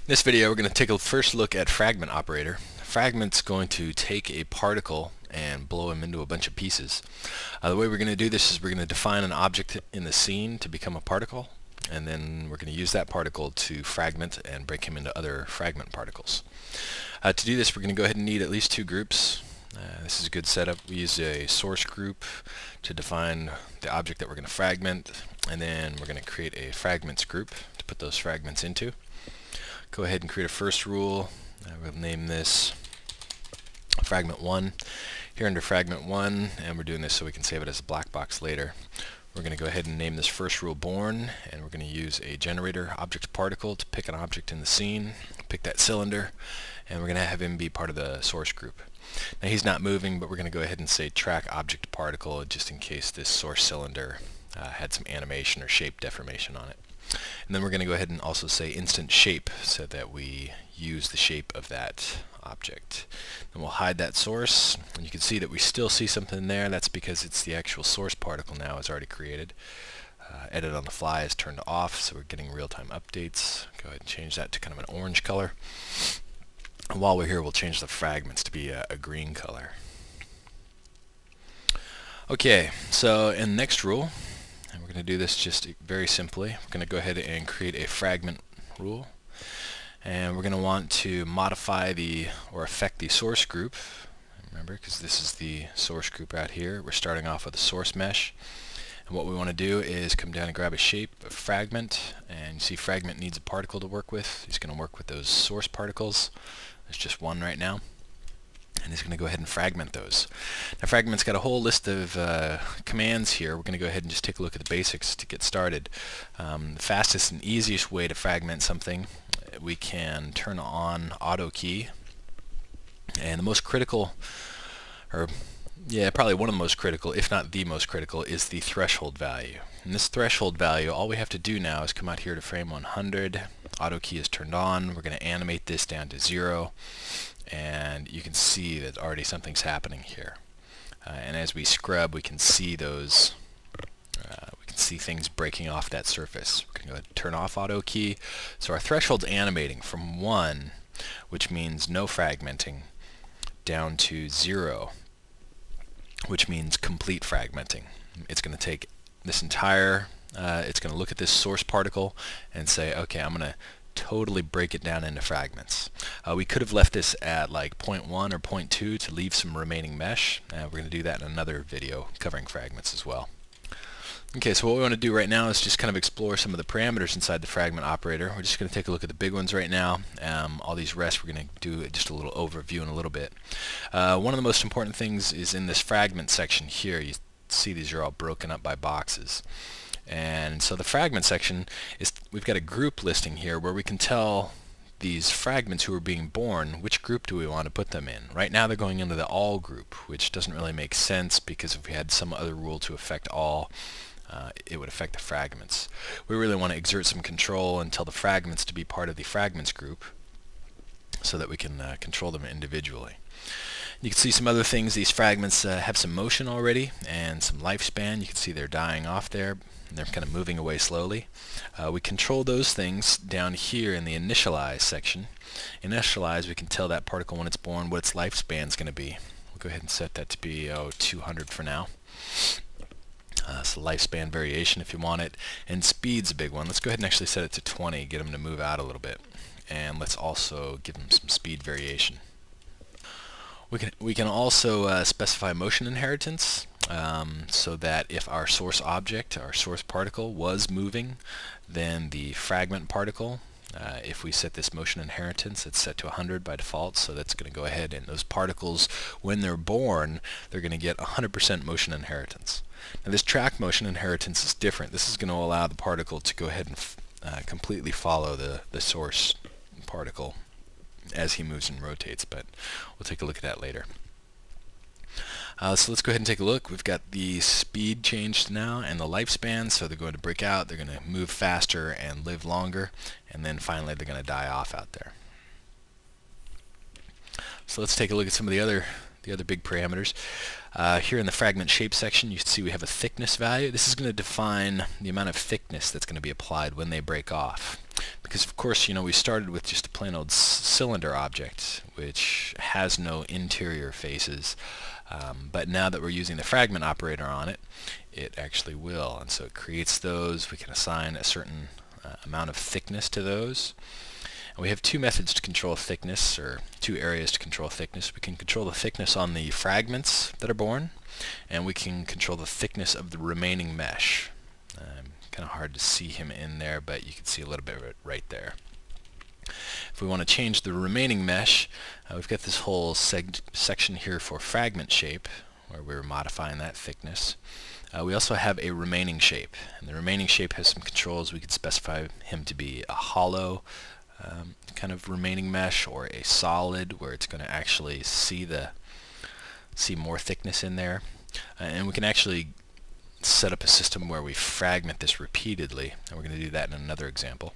In this video, we're going to take a first look at Fragment operator. Fragment's going to take a particle and blow him into a bunch of pieces. The way we're going to do this is we're going to define an object in the scene to become a particle, and then we're going to use that particle to fragment and break him into other fragment particles. To do this, we're going to go ahead and need at least two groups. This is a good setup. We use a source group to define the object that we're going to fragment, and then we're going to create a fragments group to put those fragments into. Go ahead and create a first rule. We'll name this Fragment 1. Here under Fragment 1, and we're doing this so we can save it as a black box later, we're going to go ahead and name this first rule born, and we're going to use a generator object particle to pick an object in the scene, pick that cylinder, and we're going to have him be part of the source group. Now he's not moving, but we're going to go ahead and say track object particle just in case this source cylinder had some animation or shape deformation on it. And then we're going to go ahead and also say instant shape so that we use the shape of that object. And we'll hide that source, and you can see that we still see something there. That's because it's the actual source particle now is already created. Edit on the fly is turned off, so we're getting real-time updates. Go ahead and change that to kind of an orange color. And while we're here, we'll change the fragments to be a green color. Okay, so in the next rule, and we're going to do this just very simply. We're going to go ahead and create a fragment rule, and we're going to want to modify or affect the source group. Remember, because this is the source group out here, we're starting off with a source mesh, and what we want to do is come down and grab a shape, a fragment, and you see fragment needs a particle to work with. He's going to work with those source particles. There's just one right now. And he's going to go ahead and fragment those. Now Fragment's got a whole list of commands here. We're going to go ahead and just take a look at the basics to get started. The fastest and easiest way to fragment something, we can turn on auto key. And the most critical, probably one of the most critical, if not the most critical, is the threshold value. And this threshold value, all we have to do now is come out here to frame 100. Auto key is turned on. We're going to animate this down to 0. And you can see that already something's happening here. And as we scrub, we can see those, we can see things breaking off that surface. We're going to go ahead and turn off auto key. So our threshold's animating from 1, which means no fragmenting, down to 0, which means complete fragmenting. It's going to take this entire, it's going to look at this source particle and say, okay, I'm going to totally break it down into fragments. We could have left this at like 0.1 or 0.2 to leave some remaining mesh. We're going to do that in another video covering fragments as well. Okay, so what we want to do right now is just kind of explore some of the parameters inside the fragment operator. We're just going to take a look at the big ones right now. All these rest we're going to do just a little overview in a little bit. One of the most important things is in this fragment section here. You see these are all broken up by boxes. And so the fragment section is, we've got a group listing here where we can tell these fragments who are being born, which group do we want to put them in. Right now they're going into the all group, which doesn't really make sense because if we had some other rule to affect all, it would affect the fragments. We really want to exert some control and tell the fragments to be part of the fragments group so that we can control them individually. You can see some other things. These fragments have some motion already and some lifespan. You can see they're dying off there. And they're kind of moving away slowly. We control those things down here in the initialize section. Initialize, we can tell that particle when it's born what its lifespan is going to be. We'll go ahead and set that to be 200 for now. So lifespan variation if you want it. And speed's a big one. Let's go ahead and actually set it to 20, get them to move out a little bit. And let's also give them some speed variation. We can also specify motion inheritance. So that if our source object, our source particle, was moving, then the fragment particle, if we set this motion inheritance, it's set to 100 by default, so that's going to go ahead and those particles, when they're born, they're going to get 100% motion inheritance. Now this track motion inheritance is different. This is going to allow the particle to go ahead and completely follow the source particle as he moves and rotates, but we'll take a look at that later. So let's go ahead and take a look. We've got the speed changed now and the lifespan, so they're going to break out, they're going to move faster and live longer, and then finally they're going to die off out there. So let's take a look at some of the other big parameters. Here in the fragment shape section, you can see we have a thickness value. This is going to define the amount of thickness that's going to be applied when they break off. Because of course, we started with just a plain old cylinder object, which has no interior faces. But now that we're using the fragment operator on it, it actually will. And so it creates those. We can assign a certain amount of thickness to those. And we have two methods to control thickness, or two areas to control thickness. We can control the thickness on the fragments that are born, and we can control the thickness of the remaining mesh. Kind of hard to see him in there, but you can see a little bit of it right there. If we want to change the remaining mesh, we've got this whole section here for fragment shape, where we're modifying that thickness. We also have a remaining shape, and the remaining shape has some controls. We could specify him to be a hollow kind of remaining mesh, or a solid, where it's going to actually see more thickness in there. And we can actually set up a system where we fragment this repeatedly, and we're going to do that in another example.